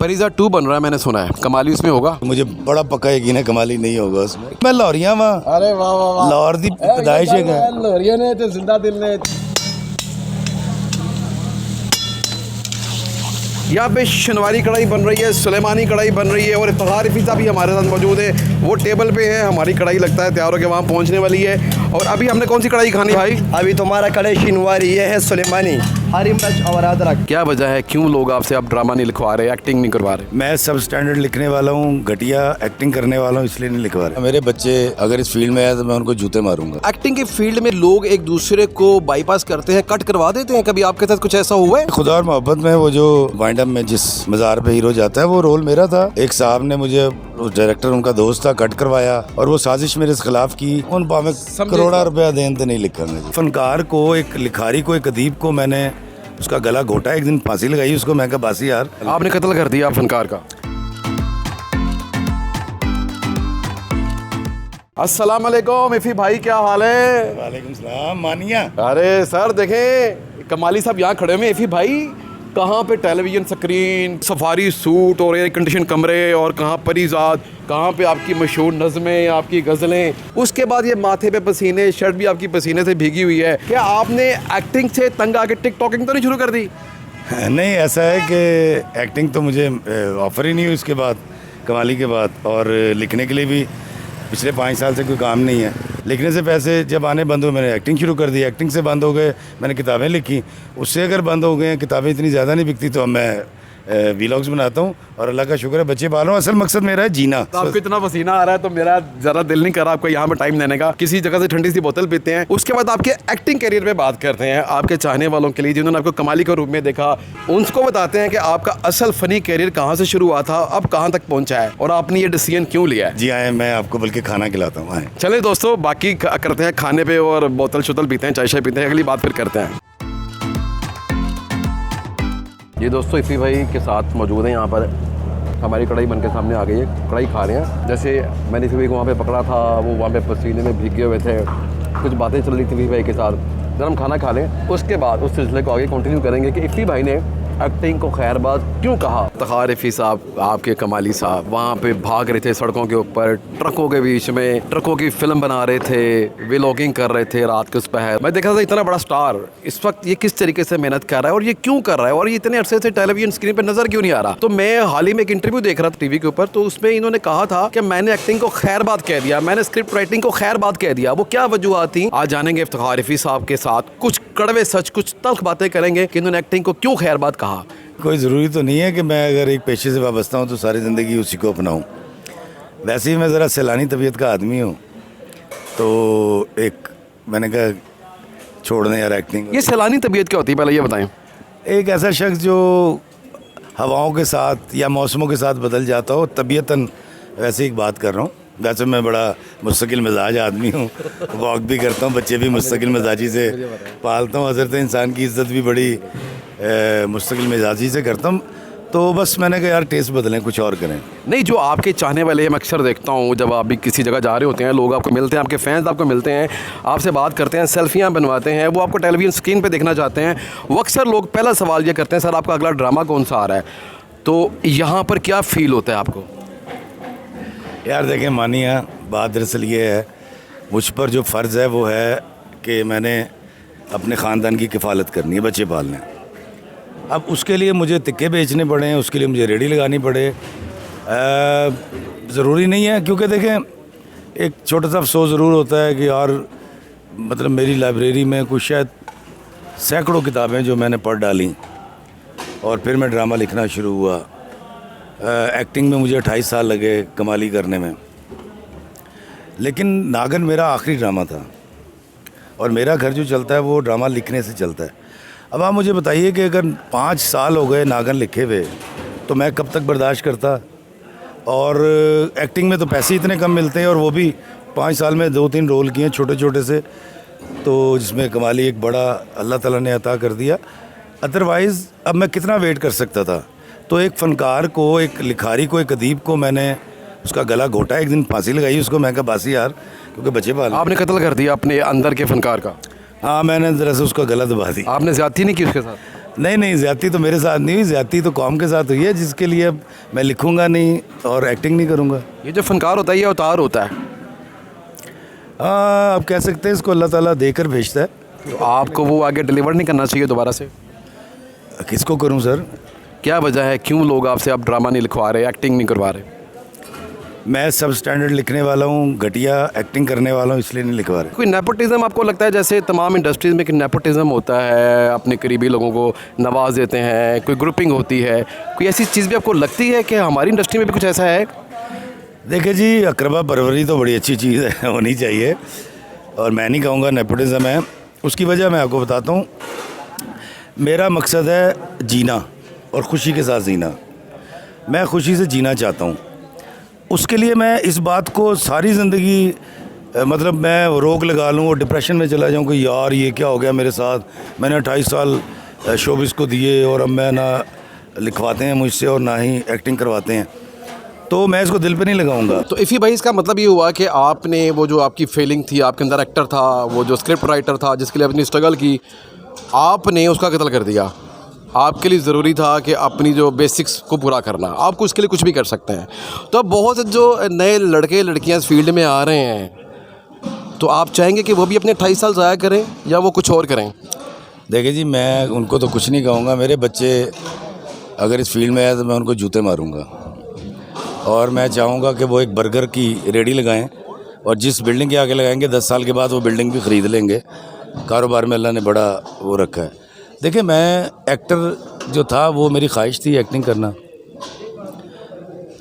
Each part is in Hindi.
परिजा 2 बन रहा है, मैंने सुना है। कमाली उसमें होगा? मुझे बड़ा पक्का यकीन है कमाली नहीं होगा उसमें। मैं लाहौरिया वहाँ, अरे वाह वाह वाह, लाहौर दी पैदाइश है। लाहौरिया ने तो जिंदा दिल ने। यहाँ पे शनवारी कढ़ाई बन रही है, सुलेमानी कढ़ाई बन रही है और इफ्तिखार रफ़ी साहब भी हमारे साथ मौजूद है। वो टेबल पे है, हमारी कढ़ाई लगता है तैयार होकर वहाँ पहुँचने वाली है। और अभी हमने कौन सी कढ़ाई खानी भाई? अभी तुम्हारा कढ़ाई शनवारी, ये है सुलेमानी, हरी मिर्च और अदरक। क्या वजह है, क्यों लोग आपसे आप ड्रामा नहीं लिखवा रहे, एक्टिंग नहीं करवा रहे? मैं सब स्टैंडर्ड लिखने वाला हूँ, घटिया एक्टिंग करने वाला हूँ, इसलिए नहीं लिखवा रहा। मेरे बच्चे अगर इस फील्ड में आए तो मैं उनको जूते मारूंगा। एक्टिंग के फील्ड में लोग एक दूसरे को बाईपास करते हैं, कट करवा देते हैं। कभी आपके साथ कुछ ऐसा हुआ है? खुदा और मोहब्बत में वो जो वाइंड अप में जिस मज़ार पे हीरो जाता है वो रोल मेरा था। एक साहब ने मुझे, डायरेक्टर उनका दोस्त था, कट करवाया और वो साजिश मेरे खिलाफ की। उन पावे करोड़ा रुपया देन तो नहीं लिखा मैं। फनकार को, एक लिखारी को, एक अदीब को मैंने उसका गला घोटा, एक दिन फांसी लगाई उसको। मैं कहा बासी यार, आपने कत्ल कर दिया फनकार का। अस्सलाम वालेकुम इफ़ी भाई, क्या हाल है? वालेकुम सलाम मानिया। अरे सर देखें, कमाली साहब यहाँ खड़े हुए हैं। इफ़ी भाई कहाँ पे टेलीविज़न स्क्रीन, सफारी सूट और एयर कंडीशन कमरे, और कहाँ परिजात, कहाँ पे आपकी मशहूर नज़में, आपकी गज़लें, उसके बाद ये माथे पे पसीने, शर्ट भी आपकी पसीने से भीगी हुई है। क्या आपने एक्टिंग से तंग आके टिकटॉकिंग तो नहीं शुरू कर दी? नहीं, ऐसा है कि एक्टिंग तो मुझे ऑफर ही नहीं हुई उसके बाद, कमाली के बाद। और लिखने के लिए भी पिछले 5 साल से कोई काम नहीं है। लिखने से पैसे जब आने बंद हुए मैंने एक्टिंग शुरू कर दी, एक्टिंग से बंद हो गए मैंने किताबें लिखी, उससे अगर बंद हो गए, किताबें इतनी ज़्यादा नहीं बिकती, तो अब मैं वीलॉग्स बनाता हूँ और अल्लाह का शुक्र है बच्चे पाल रहा हूँ। असल मकसद मेरा है जीना। तो आपको इतना पसीना आ रहा है तो मेरा ज़रा दिल नहीं कर रहा आपको यहाँ पे टाइम देने का। किसी जगह से ठंडी सी बोतल पीते हैं, उसके बाद आपके एक्टिंग करियर पे बात करते हैं। आपके चाहने वालों के लिए जिन्होंने आपको कमाली के रूप में देखा, उनको बताते हैं कि आपका असल फ़नी करियर कहाँ से शुरू हुआ था, अब कहाँ तक पहुँचा है और आपने ये डिसीजन क्यों लिया है। जी आए, मैं आपको बल्कि खाना खिलाता हूँ। आए चले दोस्तों, बाकी करते हैं खाने पे और बोतल शोतल पीते हैं, चाय शाय पीते हैं, अगली बात फिर करते हैं। ये दोस्तों इफ़ी भाई के साथ मौजूद हैं यहाँ पर। हमारी कढ़ाई बन के सामने आ गई है, कढ़ाई खा रहे हैं। जैसे मैंने इफ़ी भाई को वहाँ पे पकड़ा था, वो वहाँ पे पसीने में भीगे हुए थे, कुछ बातें चल रही थी इफ़ी भाई के साथ। जब हम खाना खा लें उसके बाद उस सिलसिले को आगे कंटिन्यू करेंगे कि इफ़ी भाई ने एक्टिंग को खैरबाद क्यों कहा। इफ्तिखार रफ़ी साहब, आपके कमाली साहब वहाँ पे भाग रहे थे सड़कों के ऊपर, ट्रकों के बीच में, ट्रकों की फिल्म बना रहे थे, व्लॉगिंग कर रहे थे रात के उस पहर। मैं देखा था इतना बड़ा स्टार इस वक्त ये किस तरीके से मेहनत कर रहा है और ये क्यों कर रहा है और ये इतने अरसे से टेलीविजन स्क्रीन पर नजर क्यों नहीं आ रहा। तो मैं हाल ही में एक इंटरव्यू देख रहा था टीवी के ऊपर, तो उसमें इन्होंने कहा था कि मैंने एक्टिंग को खैरबाद कह दिया, मैंने स्क्रिप्ट राइटिंग को खैरबाद कह दिया। वो क्या वजूहत थी, आज जानेंगे इफ्तिखार रफ़ी साहब के साथ। कुछ कड़वे सच, कुछ तल्ख बातें करेंगे कि इन्होंने एक्टिंग को क्यों खैरबाद कहा। कोई ज़रूरी तो नहीं है कि मैं अगर एक पेशे से वाबस्ता हूँ तो सारी ज़िंदगी उसी को अपनाऊँ। वैसे ही मैं ज़रा सैलानी तबीयत का आदमी हूँ, तो एक मैंने कहा छोड़ दें यार एक्टिंग। ये सैलानी तबीयत क्या होती है, पहले ये बताएं। एक ऐसा शख्स जो हवाओं के साथ या मौसमों के साथ बदल जाता हो, तबीयतन वैसे एक बात कर रहा हूँ। वैसे मैं बड़ा मुस्तकिल मिजाज आदमी हूँ, वॉक भी करता हूँ, बच्चे भी मुस्तकिल मिजाजी से पालता हूँ, हज़रत इंसान की इज़्ज़त भी बड़ी मुस्तकिल मिजाजी से करता हूँ। तो बस मैंने कहा यार टेस्ट बदलें, कुछ और करें। नहीं, जो आपके चाहने वाले मैं अक्सर देखता हूँ, जब आप भी किसी जगह जा रहे होते हैं, लोग आपको मिलते हैं, आपके फैंस आपको मिलते हैं, आपसे बात करते हैं, सेल्फियाँ बनवाते हैं, वो आपको टेलीविज़न स्क्रीन पे देखना चाहते हैं। वो अक्सर लोग पहला सवाल ये करते हैं, सर आपका अगला ड्रामा कौन सा आ रहा है। तो यहाँ पर क्या फ़ील होता है आपको? यार देखें मानिया, बात दरअसल ये है, मुझ पर जो फ़र्ज़ है वो है कि मैंने अपने ख़ानदान की किफ़ालत करनी है, बच्चे पालने। अब उसके लिए मुझे तिक्के बेचने पड़े, उसके लिए मुझे रेडी लगानी पड़े, ज़रूरी नहीं है। क्योंकि देखें, एक छोटा सा अफसोस ज़रूर होता है कि यार मतलब मेरी लाइब्रेरी में कुछ शायद सैकड़ों किताबें जो मैंने पढ़ डाली और फिर मैं ड्रामा लिखना शुरू हुआ। एक्टिंग में मुझे 28 साल लगे कमाली करने में, लेकिन नागन मेरा आखिरी ड्रामा था और मेरा घर जो चलता है वो ड्रामा लिखने से चलता है। अब आप मुझे बताइए कि अगर 5 साल हो गए नागन लिखे हुए तो मैं कब तक बर्दाश्त करता। और एक्टिंग में तो पैसे इतने कम मिलते हैं और वो भी 5 साल में 2-3 रोल किए छोटे छोटे से, तो जिसमें कमाली एक बड़ा अल्लाह ताला ने अता कर दिया। अदरवाइज़ अब मैं कितना वेट कर सकता था। तो एक फ़नकार को, एक लिखारी को, एक अदीब को मैंने उसका गला घोटा, एक दिन फांसी लगाई उसको। मैं कहा बासी यार, क्योंकि बच्चे पाल। आपने कत्ल कर दिया अपने अंदर के फनकार का? हाँ, मैंने ज़रा से उसका गला दबा दिया। आपने ज़्यादती नहीं की उसके साथ? नहीं, ज़्यादती तो मेरे साथ नहीं हुई, ज़्यादती तो कौम के साथ हुई है, जिसके लिए अब मैं लिखूंगा नहीं और एक्टिंग नहीं करूंगा। ये जो फनकार होता है ये अवतार होता है, आप कह सकते हैं इसको अल्लाह ताला देकर भेजता है। तो आपको वो आगे डिलीवर नहीं करना चाहिए दोबारा से? किसको करूं सर? क्या वजह है, क्यों लोग आपसे अब ड्रामा नहीं लिखवा रहे, एक्टिंग नहीं करवा रहे? मैं सब स्टैंडर्ड लिखने वाला हूँ, घटिया एक्टिंग करने वाला हूँ, इसलिए नहीं लिखवा रहे। कोई नेपोटिज्म आपको लगता है, जैसे तमाम इंडस्ट्रीज़ में एक नेपोटिज्म होता है, अपने करीबी लोगों को नवाज देते हैं, कोई ग्रुपिंग होती है, कोई ऐसी चीज़ भी आपको लगती है कि हमारी इंडस्ट्री में भी कुछ ऐसा है? देखिए जी, अकरबा परवरी तो बड़ी अच्छी चीज़ है, होनी चाहिए, और मैं नहीं कहूँगा नेपोटिज्म है। उसकी वजह मैं आपको बताता हूँ। मेरा मकसद है जीना और ख़ुशी के साथ जीना। मैं खुशी से जीना चाहता हूँ। उसके लिए मैं इस बात को सारी ज़िंदगी मतलब मैं रोक लगा लूँ और डिप्रेशन में चला जाऊँ कि यार ये क्या हो गया मेरे साथ, मैंने 28 साल शोबिस को दिए और अब मैं ना लिखवाते हैं मुझसे और ना ही एक्टिंग करवाते हैं, तो मैं इसको दिल पे नहीं लगाऊंगा। तो इफ़ी भाई, इसका मतलब ये हुआ कि आपने वो जो आपकी फीलिंग थी, आपके अंदर एक्टर था, वो जो स्क्रिप्ट राइटर था जिसके लिए आपने स्ट्रगल की, आपने उसका कत्ल कर दिया। आपके लिए ज़रूरी था कि अपनी जो बेसिक्स को पूरा करना, आप उसके लिए कुछ भी कर सकते हैं। तो अब बहुत से जो नए लड़के लड़कियां इस फील्ड में आ रहे हैं, तो आप चाहेंगे कि वो भी अपने 28 साल ज़ाया करें या वो कुछ और करें? देखिए जी, मैं उनको तो कुछ नहीं कहूँगा। मेरे बच्चे अगर इस फील्ड में आए तो मैं उनको जूते मारूँगा, और मैं चाहूँगा कि वो एक बर्गर की रेडी लगाएं, और जिस बिल्डिंग के आगे लगाएंगे 10 साल के बाद वो बिल्डिंग भी ख़रीद लेंगे। कारोबार में अल्लाह ने बड़ा वो रखा है। देखिए, मैं एक्टर जो था वो मेरी ख्वाहिश थी एक्टिंग करना।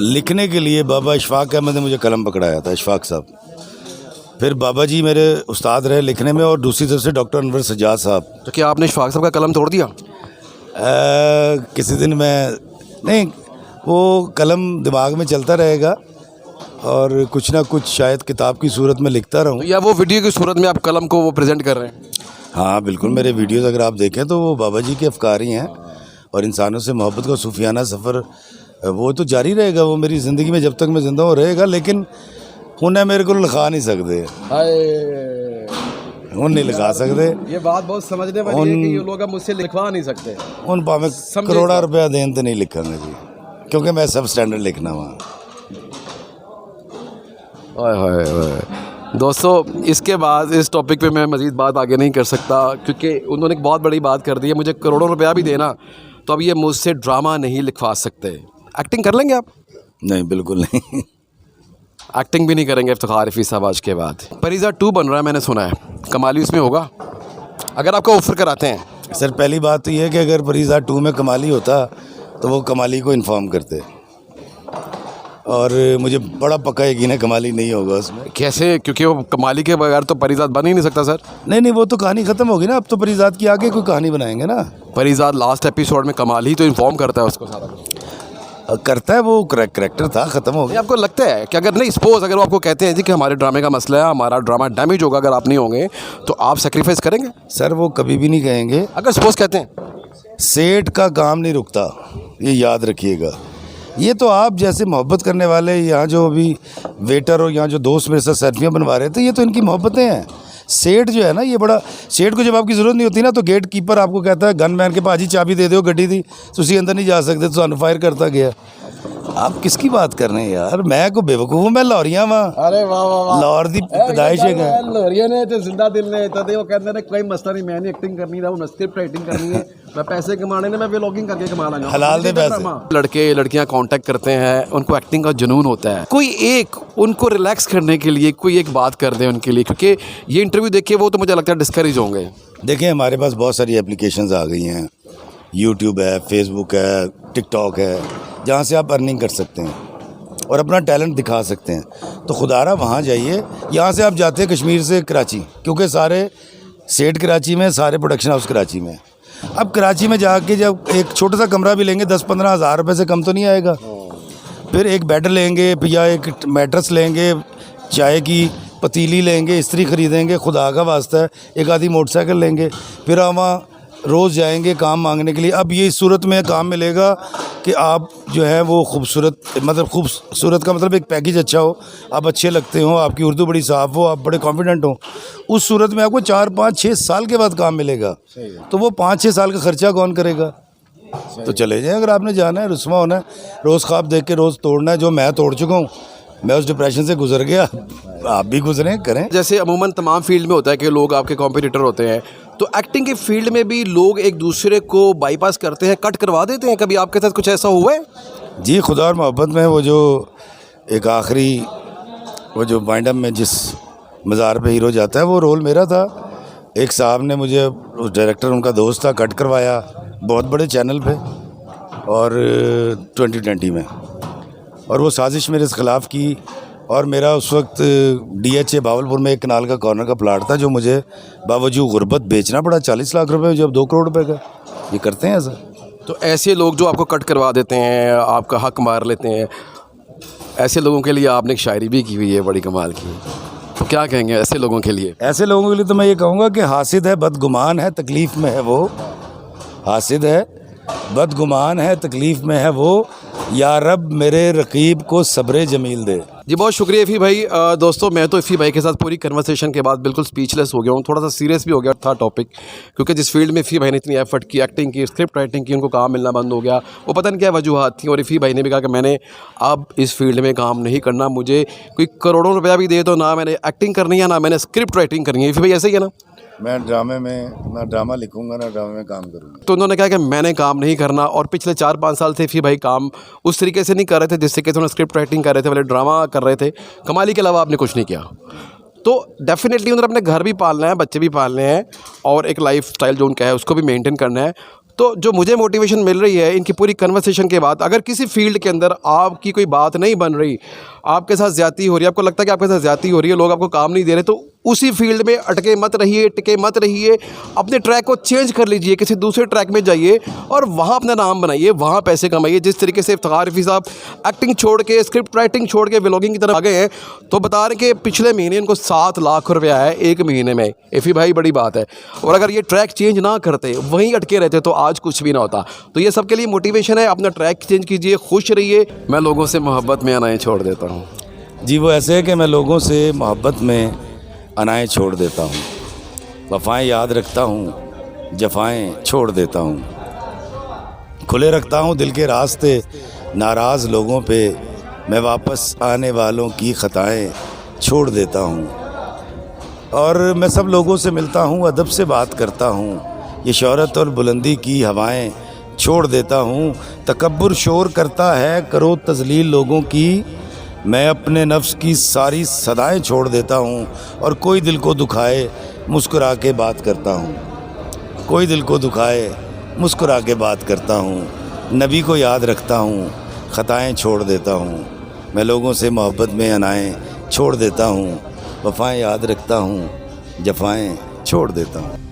लिखने के लिए बाबा इशफाक अहमद ने मुझे कलम पकड़ाया था, इशफाक साहब। फिर बाबा जी मेरे उस्ताद रहे लिखने में, और दूसरी तरफ से डॉक्टर अनवर सज्जाद साहब। तो क्या आपने इशफाक साहब का कलम तोड़ दिया? किसी दिन मैं नहीं, वो कलम दिमाग में चलता रहेगा और कुछ ना कुछ शायद किताब की सूरत में लिखता रहूं। या वो वीडियो की सूरत में आप कलम को वो प्रेजेंट कर रहे हैं? हाँ बिल्कुल, मेरे वीडियोस अगर आप देखें तो वो बाबा जी के अफकार ही हैं, और इंसानों से मोहब्बत का सूफियाना सफ़र वो तो जारी रहेगा। वो मेरी ज़िंदगी में जब तक मैं ज़िंदा हूँ रहेगा, लेकिन उन्हें मेरे को लिखा नहीं सकते, उन नहीं लिखा सकते। ये बात बहुत समझने वाली है कि ये लोग अब मुझसे लिखवा नहीं सकते। उन पावे करोड़ा रुपया देन तो नहीं लिखेंगे जी, क्योंकि मैं सब स्टैंडर्ड लिखना वहाँ। दोस्तों, इसके बाद इस टॉपिक पे मैं मज़ीद बात आगे नहीं कर सकता, क्योंकि उन्होंने एक बहुत बड़ी बात कर दी है। मुझे करोड़ों रुपया भी देना तो अब ये मुझसे ड्रामा नहीं लिखवा सकते। एक्टिंग कर लेंगे आप? नहीं, बिल्कुल नहीं। एक्टिंग भी नहीं करेंगे इफ्तिखार रफ़ी साहब आज के बाद? परिज़ा 2 बन रहा है, मैंने सुना है। कमाली उसमें होगा अगर आपको ऑफर कराते हैं? सर, पहली बात तो ये है कि अगर परिज़ा 2 में कमाली होता तो वो कमाली को इन्फॉर्म करते, और मुझे बड़ा पक्का यकीन है कमाली नहीं होगा उसमें। कैसे? क्योंकि वो कमाली के बगैर तो परिज़ात बन ही नहीं सकता सर। नहीं, वो तो कहानी ख़त्म होगी ना। अब तो परिज़ात की आगे कोई कहानी बनाएंगे ना। परिज़ात लास्ट एपिसोड में कमाल ही तो इन्फॉर्म करता है उसको सारा कुछ। करता है, वो करेक्टर था, ख़त्म हो गया। आपको लगता है कि अगर नहीं, सपोज अगर वो आपको कहते हैं जी कि हमारे ड्रामे का मसला है, हमारा ड्रामा डैमेज होगा अगर आप नहीं होंगे, तो आप सेक्रीफाइस करेंगे? सर, वो कभी भी नहीं कहेंगे। अगर सपोज कहते हैं, सेठ का काम नहीं रुकता, ये याद रखिएगा। ये तो आप जैसे मोहब्बत करने वाले यहाँ जो अभी वेटर और यहाँ जो दोस्त मेरे साथ सेल्फियाँ बनवा रहे थे, ये तो इनकी मोहब्बतें हैं। सेठ जो है ना, ये बड़ा, सेठ को जब आपकी ज़रूरत नहीं होती ना तो गेट कीपर आपको कहता है गन मैन के भाजी चाबी दे दो गड्डी दी, तुसी अंदर नहीं जा सकते, तो सानू फायर करता गया। आप किसकी बात कर रहे हैं यार? मैं को बेवकूफ़ हूँ, मैं लाहौरिया वहाँ। अरे वाह वाह वाह, लाहौर दी पैदाइश है। लाहौरिया ने तो जिंदा दिल ने तो वो कहते हैं कोई मसला नहीं, मैंने एक्टिंग करनी है, मैं स्क्रिप्ट राइटिंग करनी है, मैं पैसे कमाने ने मैं व्लॉगिंग करके कमा लाऊंगा, हलाल दे पैसे। लड़के लड़कियां कांटेक्ट करते हैं, उनको एक्टिंग का जुनून होता है, कोई एक उनको रिलैक्स करने के लिए कोई एक बात कर दे उनके लिए, क्योंकि ये इंटरव्यू देख के वो तो मुझे लगता है डिस्करेज होंगे। देखिए, हमारे पास बहुत सारी एप्लीकेशंस आ गई हैं, यूट्यूब है, फेसबुक है, टिकटॉक है, जहाँ से आप अर्निंग कर सकते हैं और अपना टैलेंट दिखा सकते हैं। तो खुदारा वहाँ जाइए। यहाँ से आप जाते हैं कश्मीर से कराची, क्योंकि सारे सेट कराची में, सारे प्रोडक्शन हाउस कराची में। अब कराची में जाके जब एक छोटा सा कमरा भी लेंगे 10-15 हज़ार रुपये से कम तो नहीं आएगा। फिर एक बेड लेंगे या एक मैट्रेस लेंगे, चाय की पतीली लेंगे, इस्त्री ख़रीदेंगे, खुदा का वास्ता है, एक आधी मोटरसाइकिल लेंगे, फिर हम वहाँ रोज़ जाएंगे काम मांगने के लिए। अब ये इस सूरत में काम मिलेगा कि आप जो है वो खूबसूरत, मतलब खूबसूरत का मतलब एक पैकेज अच्छा हो, आप अच्छे लगते हो, आपकी उर्दू बड़ी साफ़ हो, आप बड़े कॉन्फिडेंट हो, उस सूरत में आपको 4, 5, 6 साल के बाद काम मिलेगा। तो वो 5, 6 साल का खर्चा कौन करेगा? तो चले जाएं अगर आपने जाना है, रुस्वा होना है, रोज़ ख्वाब देख के रोज़ तोड़ना है। जो मैं तोड़ चुका हूँ, मैं उस डिप्रेशन से गुजर गया, आप भी गुजरें, करें। जैसे अमूमन तमाम फील्ड में होता है कि लोग आपके कॉम्पिटिटर होते हैं, तो एक्टिंग की फील्ड में भी लोग एक दूसरे को बाईपास करते हैं, कट करवा देते हैं। कभी आपके साथ कुछ ऐसा हुआ है? जी, खुदा और मोहब्बत में वो जो एक आखिरी वो जो वाइंड अप में जिस मज़ार पे हीरो जाता है, वो रोल मेरा था। एक साहब ने मुझे, उस डायरेक्टर उनका दोस्त था, कट करवाया बहुत बड़े चैनल पे और 2020 में, और वो साजिश मेरे ख़िलाफ़ की। और मेरा उस वक्त DHA भावलपुर में एक कनाल का कॉर्नर का प्लाट था, जो मुझे बावजूद गुर्बत बेचना पड़ा 40 लाख रुपए, जब 2 करोड़ रुपए का। ये करते हैं ऐसा। तो ऐसे लोग जो आपको कट करवा देते हैं, आपका हक मार लेते हैं, ऐसे लोगों के लिए आपने एक शायरी भी की हुई है बड़ी कमाल की, तो क्या कहेंगे ऐसे लोगों के लिए? ऐसे लोगों के लिए तो मैं ये कहूँगा कि हासिद है, बदगुमान है, तकलीफ़ में है वो। हासिद है, बदगुमान है, तकलीफ़ में है वो, या रब मेरे रकीब को सब्र जमील दे। जी बहुत शुक्रिया इफ़ी भाई। दोस्तों मैं तो इफ़ी भाई के साथ पूरी कन्वर्सेशन के बाद बिल्कुल स्पीचलेस हो गया हूँ, थोड़ा सा सीरियस भी हो गया था टॉपिक, क्योंकि जिस फील्ड में इफ़ी भाई ने इतनी एफर्ट की, एक्टिंग की, स्क्रिप्ट राइटिंग की, उनको काम मिलना बंद हो गया। वो पता नहीं क्या वजूहत थी, और इफ़ी भाई ने भी कहा कि मैंने अब इस फील्ड में काम नहीं करना, मुझे कोई करोड़ों रुपया भी दे दो, ना मैंने एक्टिंग करनी है, ना मैंने स्क्रिप्ट राइटिंग करनी है। इफ़ी भाई ऐसे ही है ना? मैं ड्रामे में ना ड्रामा लिखूंगा, ना ड्रामे में काम करूंगा। तो उन्होंने कहा कि मैंने काम नहीं करना, और पिछले 4-5 साल से फिर भाई काम उस तरीके से नहीं कर रहे थे जिस तरीके से उन्होंने स्क्रिप्ट राइटिंग कर रहे थे, वाले ड्रामा कर रहे थे। कमाली के अलावा आपने कुछ नहीं किया। तो डेफिनेटली उन्होंने अपने घर भी पालना है, बच्चे भी पालने हैं, और एक लाइफ स्टाइल जो उनका है उसको भी मेंटेन करना है। तो जो मुझे मोटिवेशन मिल रही है इनकी पूरी कन्वर्सेशन के बाद, अगर किसी फील्ड के अंदर आपकी कोई बात नहीं बन रही, आपके साथ ज़्यादती हो रही है, आपको लगता है कि आपके साथ ज़्यादती हो रही है, लोग आपको काम नहीं दे रहे, तो उसी फील्ड में अटके मत रहिए, टिके मत रहिए, अपने ट्रैक को चेंज कर लीजिए, किसी दूसरे ट्रैक में जाइए और वहाँ अपना नाम बनाइए, वहाँ पैसे कमाइए। जिस तरीके से इफ्तिखार रफ़ी साहब एक्टिंग छोड़ के, स्क्रिप्ट राइटिंग छोड़ के व्लॉगिंग की तरफ आ गए हैं, तो बता रहे कि पिछले महीने उनको 7 लाख रुपया है एक महीने में। इफ़ी भाई बड़ी बात है, और अगर ये ट्रैक चेंज ना करते, वहीं अटके रहते, तो आज कुछ भी ना होता। तो ये सबके लिए मोटिवेशन है, अपना ट्रैक चेंज कीजिए, खुश रहिए। मैं लोगों से मोहब्बत में आना छोड़ देता हूँ। जी, वो ऐसे है कि मैं लोगों से मोहब्बत में अनाएँ छोड़ देता हूँ, वफ़ाएँ याद रखता हूँ, जफ़ाएँ छोड़ देता हूँ, खुले रखता हूँ दिल के रास्ते, नाराज़ लोगों पे मैं वापस आने वालों की ख़ताएँ छोड़ देता हूँ। और मैं सब लोगों से मिलता हूँ, अदब से बात करता हूँ, ये शोहरत और बुलंदी की हवाएं छोड़ देता हूँ। तकब्बुर शोर करता है, करो तज़लील लोगों की, मैं अपने नफ्स की सारी सदाएं छोड़ देता हूँ। और कोई दिल को दुखाए मुस्कुरा के बात करता हूँ, कोई दिल को दुखाए मुस्कुरा के बात करता हूँ, नबी को याद रखता हूँ, ख़ताएँ छोड़ देता हूँ, मैं लोगों से मोहब्बत में अनाएँ छोड़ देता हूँ, वफ़ाएँ याद रखता हूँ, जफ़ाएँ छोड़ देता हूँ।